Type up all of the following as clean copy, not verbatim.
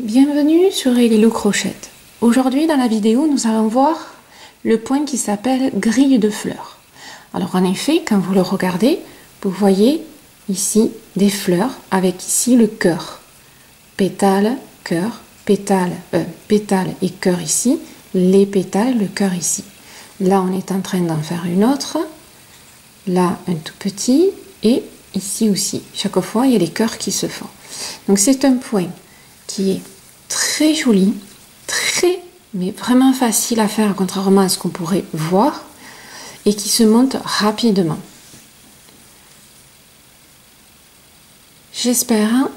Bienvenue sur Elilou Crochette. Aujourd'hui dans la vidéo nous allons voir le point qui s'appelle grille de fleurs. Alors en effet quand vous le regardez vous voyez ici des fleurs avec ici le cœur. Pétale, cœur, pétale, pétale et cœur ici, les pétales, le cœur ici. Là on est en train d'en faire une autre, là un tout petit et ici aussi. Chaque fois il y a les cœurs qui se font. Donc c'est un point qui est très joli, mais vraiment facile à faire contrairement à ce qu'on pourrait voir et qui se monte rapidement. J'espère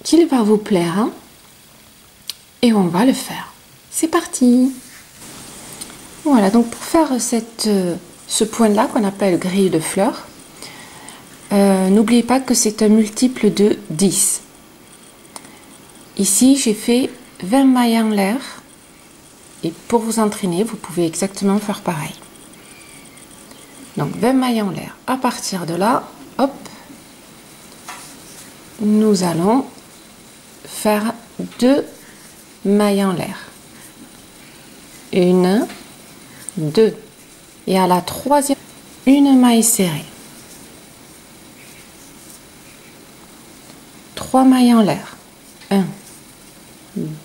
qu'il va vous plaire et on va le faire. C'est parti! Voilà, donc pour faire ce point-là qu'on appelle grille de fleurs, n'oubliez pas que c'est un multiple de 10. Ici, j'ai fait 20 mailles en l'air et pour vous entraîner, vous pouvez exactement faire pareil. Donc 20 mailles en l'air. À partir de là, hop, nous allons faire 2 mailles en l'air. 1, 2 et à la troisième, une maille serrée. 3 mailles en l'air. 1,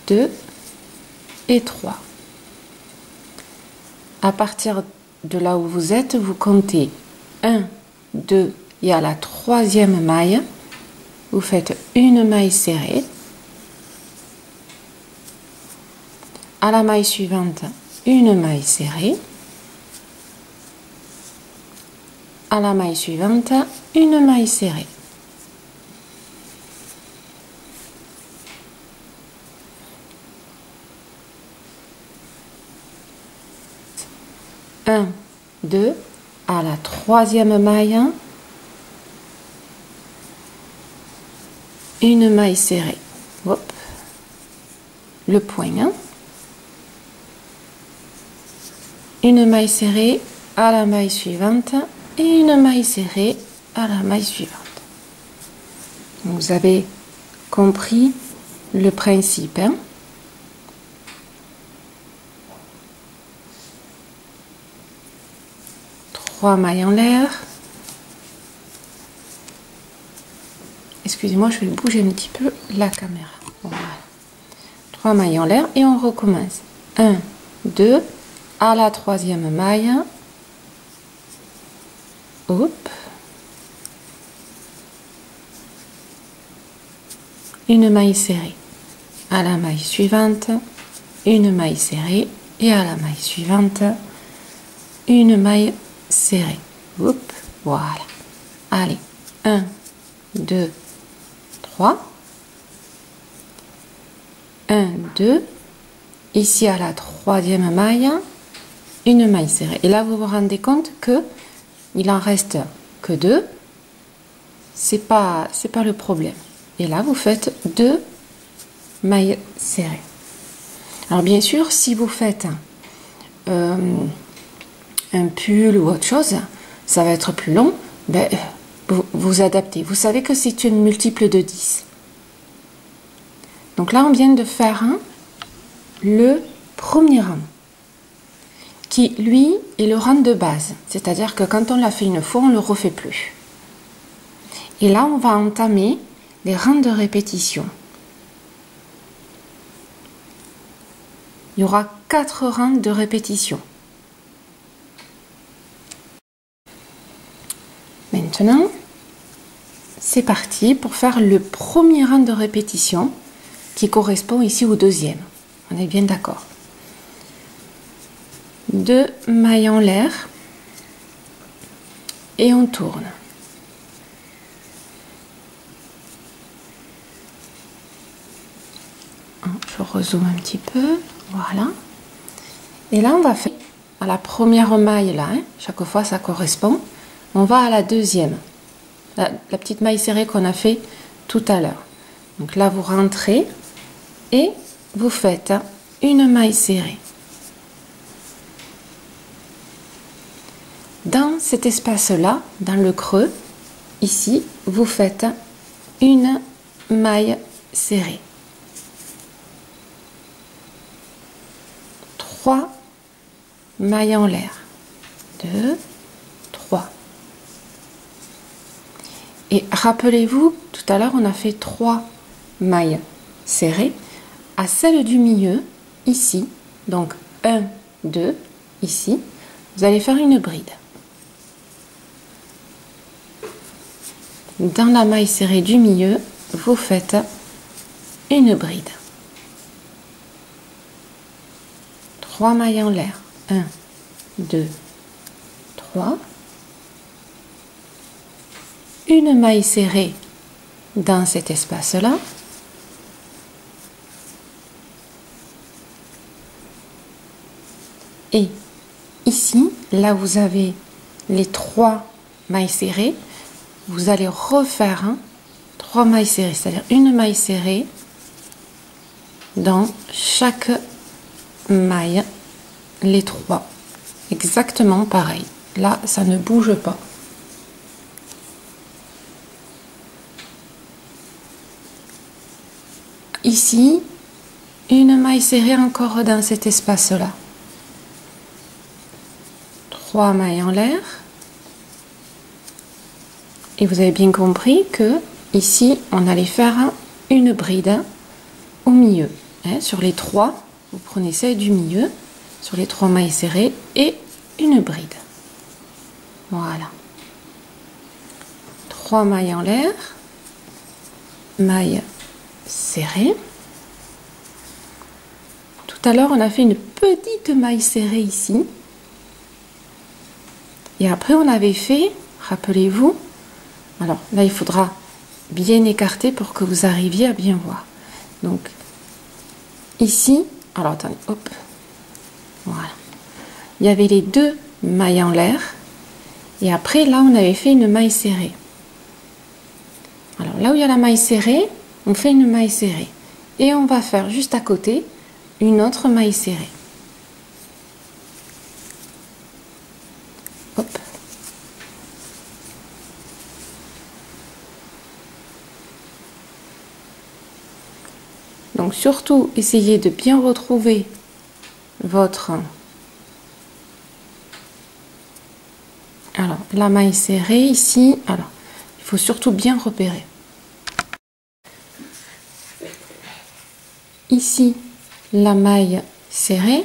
2 et 3. À partir de là où vous êtes, vous comptez 1, 2 et à la troisième maille, vous faites une maille serrée. À la maille suivante, une maille serrée. À la maille suivante, une maille serrée. Un, 2, à la troisième maille, une maille serrée. Hop, le point. Une maille serrée à la maille suivante et une maille serrée à la maille suivante. Vous avez compris le principe. 3 mailles en l'air. Excusez-moi, je vais bouger un petit peu la caméra. Voilà. 3 mailles en l'air et on recommence. 1, 2, à la troisième maille. Hop. Une maille serrée. À la maille suivante, une maille serrée et à la maille suivante, une maille serré. Oups, voilà. Allez, 1, 2, 3. 1, 2. Ici à la troisième maille, une maille serrée. Et là, vous vous rendez compte que il en reste que 2. C'est pas le problème. Et là, vous faites 2 mailles serrées. Alors bien sûr, si vous faites un pull ou autre chose, ça va être plus long, ben, vous adaptez. Vous savez que c'est une multiple de 10. Donc là, on vient de faire le premier rang, qui, lui, est le rang de base. C'est-à-dire que quand on l'a fait une fois, on ne le refait plus. Et là, on va entamer les rangs de répétition. Il y aura 4 rangs de répétition. Maintenant, c'est parti pour faire le premier rang de répétition qui correspond ici au deuxième. On est bien d'accord. 2 mailles en l'air et on tourne. Je rezoome un petit peu. Voilà. Et là, on va faire à la première maille là. Chaque fois, ça correspond. On va à la deuxième, la petite maille serrée qu'on a fait tout à l'heure. Donc là, vous rentrez et vous faites une maille serrée. Dans cet espace-là, dans le creux, ici, vous faites une maille serrée. 3 mailles en l'air. 2, 3. Et rappelez-vous, tout à l'heure, on a fait 3 mailles serrées. À celle du milieu, ici, donc 1, 2, ici, vous allez faire une bride. Dans la maille serrée du milieu, vous faites une bride. 3 mailles en l'air. 1, 2, 3. Une maille serrée dans cet espace-là. Et ici, là vous avez les 3 mailles serrées, vous allez refaire 3 mailles serrées, c'est-à-dire une maille serrée dans chaque maille, les 3. Exactement pareil. Là, ça ne bouge pas. Ici, une maille serrée encore dans cet espace-là. 3 mailles en l'air. Et vous avez bien compris que ici, on allait faire une bride au milieu. Sur les 3, vous prenez celle du milieu, sur les 3 mailles serrées et une bride. Voilà. 3 mailles en l'air, maille serrée. Tout à l'heure, on a fait une petite maille serrée ici. Et après, on avait fait, rappelez-vous, alors là, il faudra bien écarter pour que vous arriviez à bien voir. Donc, ici, alors attendez, hop, voilà. Il y avait les 2 mailles en l'air. Et après, là, on avait fait une maille serrée. Alors là où il y a la maille serrée, on fait une maille serrée. Et on va faire juste à côté une autre maille serrée. Hop. Donc surtout, essayez de bien retrouver votre... Alors, la maille serrée ici, alors, il faut surtout bien repérer. Ici, la maille serrée.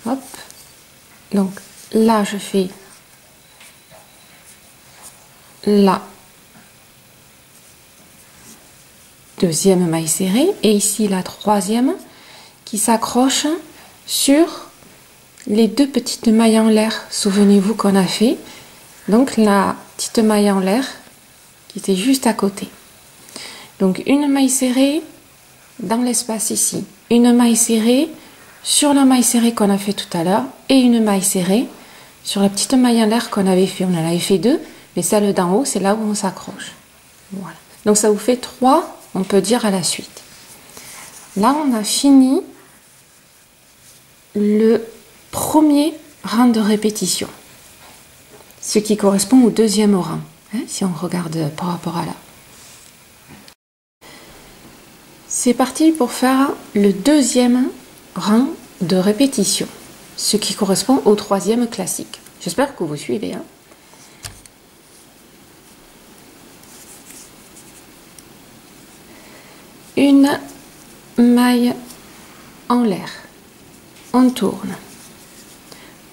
Hop. Donc, là, je fais la deuxième maille serrée et ici la troisième qui s'accroche sur les 2 petites mailles en l'air. Souvenez-vous qu'on a fait donc la petite maille en l'air qui était juste à côté. Donc une maille serrée dans l'espace ici, une maille serrée sur la maille serrée qu'on a fait tout à l'heure et une maille serrée sur la petite maille en l'air qu'on avait fait. On en avait fait 2, mais celle d'en haut, c'est là où on s'accroche. Voilà. Donc ça vous fait 3, on peut dire, à la suite. Là, on a fini le premier rang de répétition, ce qui correspond au deuxième rang, si on regarde par rapport à là. C'est parti pour faire le deuxième rang de répétition, ce qui correspond au troisième classique. J'espère que vous suivez. Une maille en l'air, on tourne.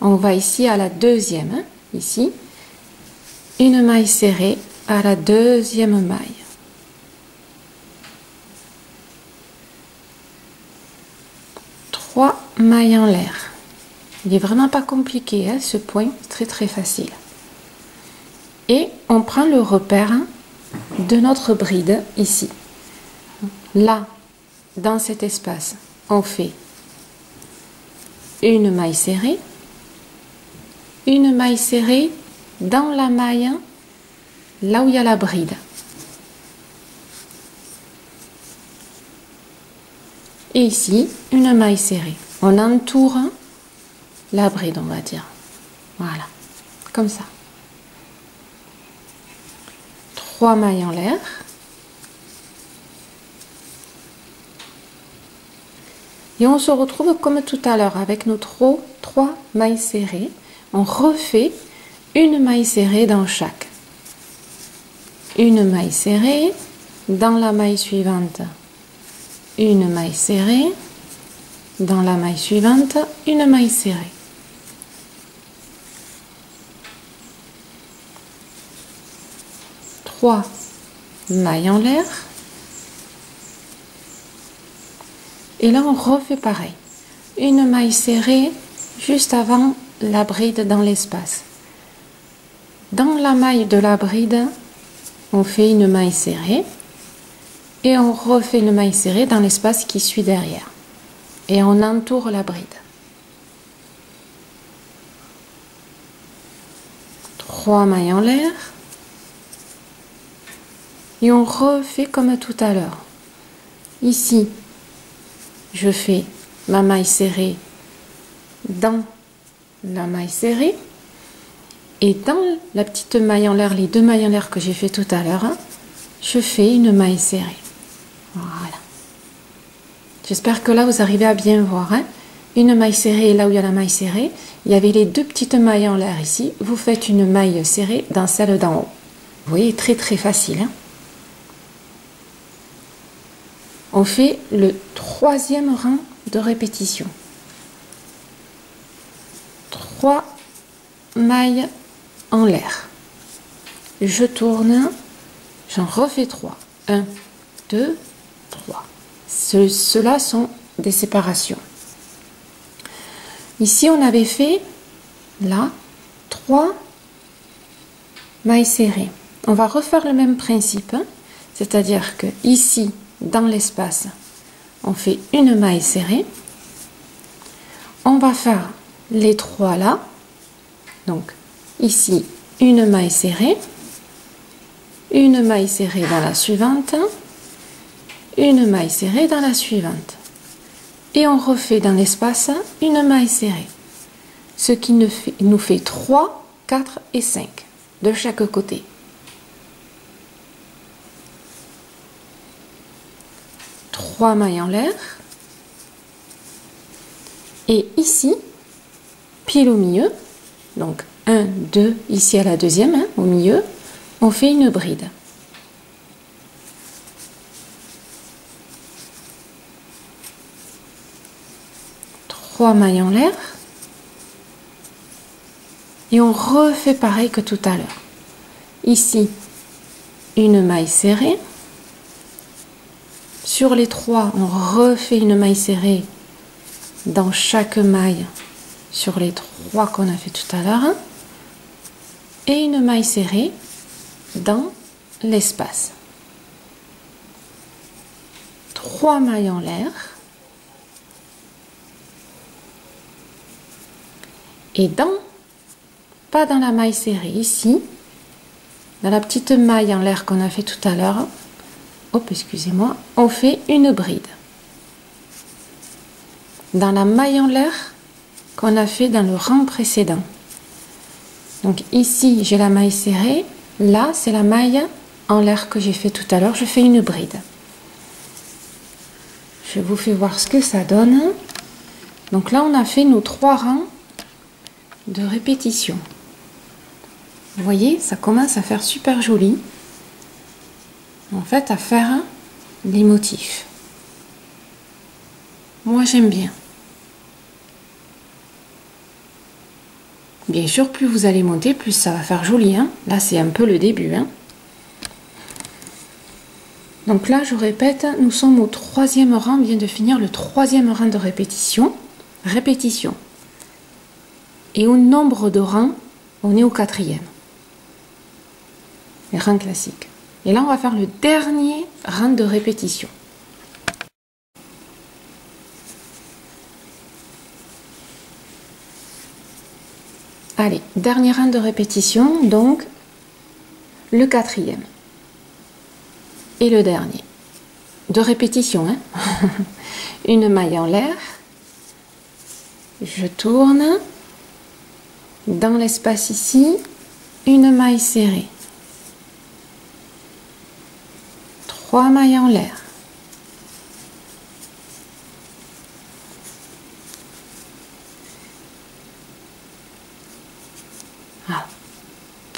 On va ici à la deuxième, ici, une maille serrée à la deuxième maille. Trois mailles en l'air. Il n'est vraiment pas compliqué, ce point, très très facile. Et on prend le repère de notre bride ici. Là, dans cet espace, on fait une maille serrée dans la maille, là où il y a la bride. Et ici, une maille serrée. On entoure la bride, on va dire. Voilà, comme ça. 3 mailles en l'air. Et on se retrouve comme tout à l'heure avec nos trois mailles serrées. On refait une maille serrée dans chaque. Une maille serrée, dans la maille suivante, une maille serrée, dans la maille suivante, une maille serrée. Trois mailles en l'air. Et là, on refait pareil. Une maille serrée juste avant la bride dans l'espace. Dans la maille de la bride, on fait une maille serrée et on refait une maille serrée dans l'espace qui suit derrière. Et on entoure la bride. 3 mailles en l'air. Et on refait comme tout à l'heure. Ici, je fais ma maille serrée dans la maille serrée. Et dans la petite maille en l'air, les 2 mailles en l'air que j'ai fait tout à l'heure, je fais une maille serrée. Voilà. J'espère que là, vous arrivez à bien voir. Une maille serrée, là où il y a la maille serrée, il y avait les 2 petites mailles en l'air ici. Vous faites une maille serrée dans celle d'en haut. Vous voyez, très très facile. On fait le 3e rang de répétition. 3 mailles en l'air. Je tourne, j'en refais 3. 1, 2, 3. Ceux-là sont des séparations. Ici, on avait fait, là, 3 mailles serrées. On va refaire le même principe, c'est-à-dire que ici, dans l'espace, on fait une maille serrée. On va faire les 3 là. Donc, ici, une maille serrée dans la suivante, une maille serrée dans la suivante. Et on refait dans l'espace une maille serrée. Ce qui nous fait 3, 4 et 5 de chaque côté. Trois mailles en l'air. Et ici, pile au milieu, donc 1, 2, ici à la deuxième, au milieu, on fait une bride. Trois mailles en l'air. Et on refait pareil que tout à l'heure. Ici, une maille serrée. Sur les 3, on refait une maille serrée dans chaque maille sur les 3 qu'on a fait tout à l'heure. Et une maille serrée dans l'espace. 3 mailles en l'air. Et pas dans la maille serrée, ici, dans la petite maille en l'air qu'on a fait tout à l'heure, hop, excusez-moi, on fait une bride. Dans la maille en l'air qu'on a fait dans le rang précédent. Donc ici, j'ai la maille serrée, là, c'est la maille en l'air que j'ai fait tout à l'heure, je fais une bride. Je vous fais voir ce que ça donne. Donc là, on a fait nos 3 rangs de répétition. Vous voyez, ça commence à faire super joli. En fait, à faire les motifs. Moi, j'aime bien. Bien sûr, plus vous allez monter, plus ça va faire joli. Là, c'est un peu le début. Donc là, je répète, nous sommes au 3e rang. On vient de finir le 3e rang de répétition. Répétition. Et au nombre de rangs, on est au 4e. Les rangs classiques. Et là, on va faire le dernier rang de répétition. Allez, dernier rang de répétition, donc le 4e. Et le dernier. De répétition, Une maille en l'air. Je tourne. Dans l'espace ici, une maille serrée. 3 mailles en l'air.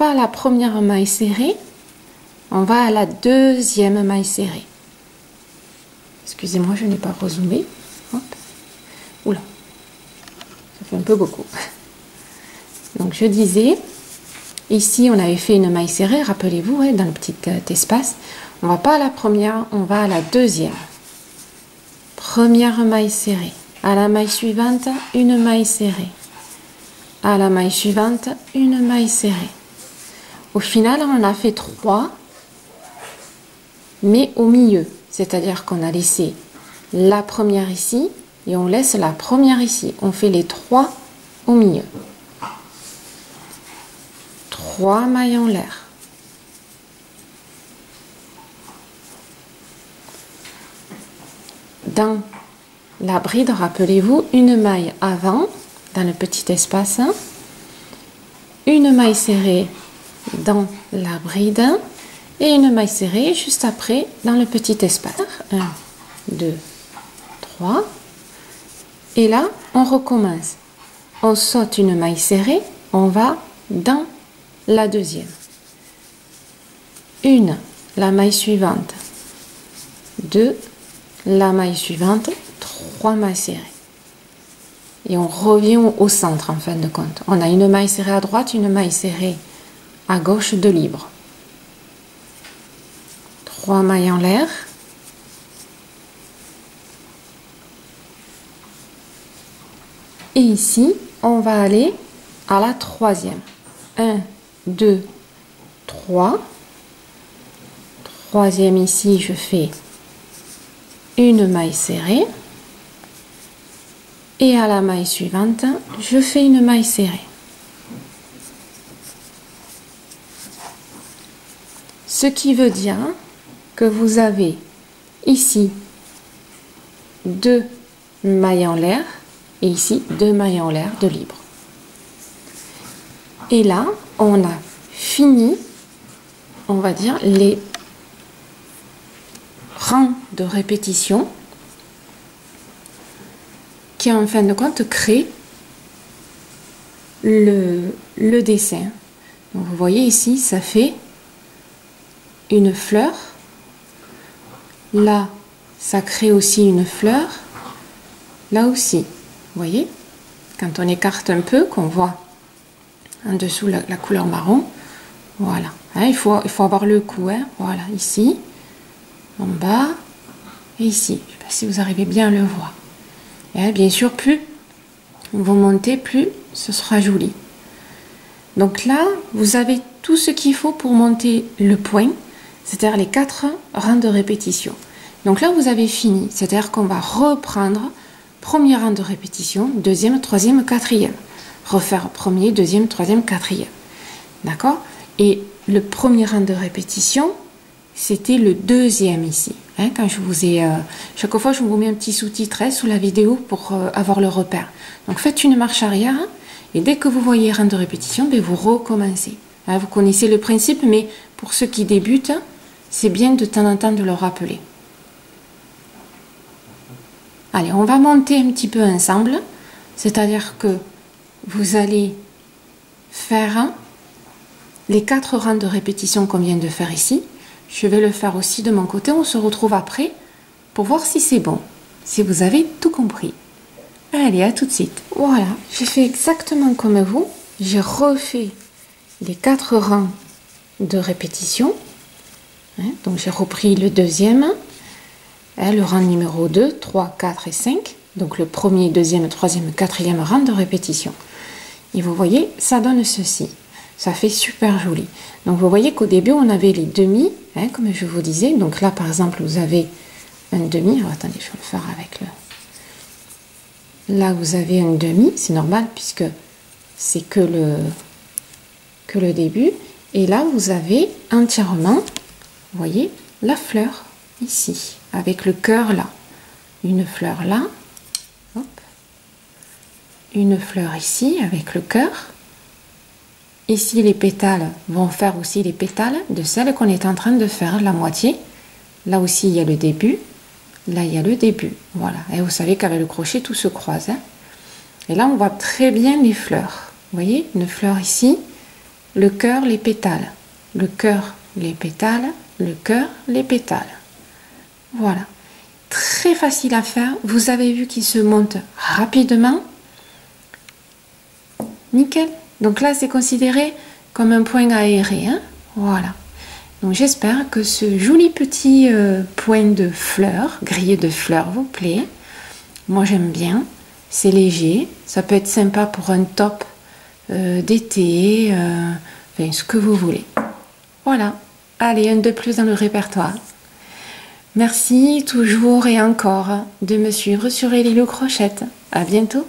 pas à la première maille serrée, on va à la deuxième maille serrée. Excusez-moi, je n'ai pas rezoomé. Hop. Oula, ça fait un peu beaucoup. Donc je disais, ici on avait fait une maille serrée, rappelez-vous, dans le petit espace. On va pas à la première, on va à la deuxième. Première maille serrée. À la maille suivante, une maille serrée. À la maille suivante, une maille serrée. Au final, on a fait 3, mais au milieu. C'est-à-dire qu'on a laissé la première ici et on laisse la première ici. On fait les 3 au milieu. 3 mailles en l'air. Dans la bride, rappelez-vous, une maille avant, dans le petit espace, une maille serrée dans la bride et une maille serrée juste après dans le petit espace. 1, 2, 3. Et là, on recommence. On saute une maille serrée, on va dans la deuxième. Une, la maille suivante. 2, la maille suivante. 3 mailles serrées. Et on revient au centre en fin de compte. On a une maille serrée à droite, une maille serrée à gauche de libre. 3 mailles en l'air. Et ici, on va aller à la troisième. 1, 2, 3. Troisième ici, je fais une maille serrée. Et à la maille suivante, je fais une maille serrée. Ce qui veut dire que vous avez ici 2 mailles en l'air et ici 2 mailles en l'air de libre. Et là, on a fini, on va dire, les rangs de répétition qui en fin de compte crée le dessin. Donc vous voyez ici, ça fait une fleur. Là, ça crée aussi une fleur. Là aussi, vous voyez, quand on écarte un peu, qu'on voit en dessous la couleur marron, voilà. Hein, il faut avoir le coup, hein, voilà, ici, en bas, et ici. Je ne sais pas si vous arrivez bien à le voir. Et bien sûr, plus vous montez, plus ce sera joli. Donc là, vous avez tout ce qu'il faut pour monter le point, c'est-à-dire les 4 rangs de répétition. Donc là, vous avez fini, c'est-à-dire qu'on va reprendre premier rang de répétition, deuxième, troisième, quatrième. Refaire premier, deuxième, troisième, quatrième. D'accord? Et le premier rang de répétition, c'était le deuxième ici. Hein, quand je vous ai, chaque fois, je vous mets un petit sous-titre sous la vidéo pour avoir le repère. Donc, faites une marche arrière et dès que vous voyez rang de répétition, ben, vous recommencez. Hein, vous connaissez le principe, mais pour ceux qui débutent, c'est bien de temps en temps de le rappeler. Allez, on va monter un petit peu ensemble, c'est-à-dire que vous allez faire les 4 rangs de répétition qu'on vient de faire ici. Je vais le faire aussi de mon côté. On se retrouve après pour voir si c'est bon, si vous avez tout compris. Allez, à tout de suite. Voilà, j'ai fait exactement comme vous. J'ai refait les 4 rangs de répétition. Hein, donc j'ai repris le deuxième, hein, le rang numéro 2, 3, 4 et 5. Donc le premier, deuxième, troisième, quatrième rang de répétition. Et vous voyez, ça donne ceci. Ça fait super joli. Donc vous voyez qu'au début, on avait les demi, hein, comme je vous disais. Donc là, par exemple, vous avez un demi. Alors attendez, je vais le faire avec le... Là, vous avez un demi. C'est normal puisque c'est que le début. Et là, vous avez entièrement, vous voyez, la fleur ici, avec le cœur là. Une fleur là. Hop. Une fleur ici, avec le cœur. Ici, les pétales vont faire aussi les pétales de celle qu'on est en train de faire, la moitié. Là aussi, il y a le début. Là, il y a le début. Voilà. Et vous savez qu'avec le crochet, tout se croise. Hein. Et là, on voit très bien les fleurs. Vous voyez, une fleur ici le cœur, les pétales. Le cœur, les pétales, le cœur, les pétales. Voilà. Très facile à faire. Vous avez vu qu'il se monte rapidement. Nickel. Donc là, c'est considéré comme un point aéré. Hein, voilà. Donc j'espère que ce joli petit point de fleurs, grillé de fleurs, vous plaît. Moi, j'aime bien. C'est léger. Ça peut être sympa pour un top d'été. Enfin, ce que vous voulez. Voilà. Allez, un de plus dans le répertoire. Merci toujours et encore de me suivre sur Elilou Crochette. À bientôt.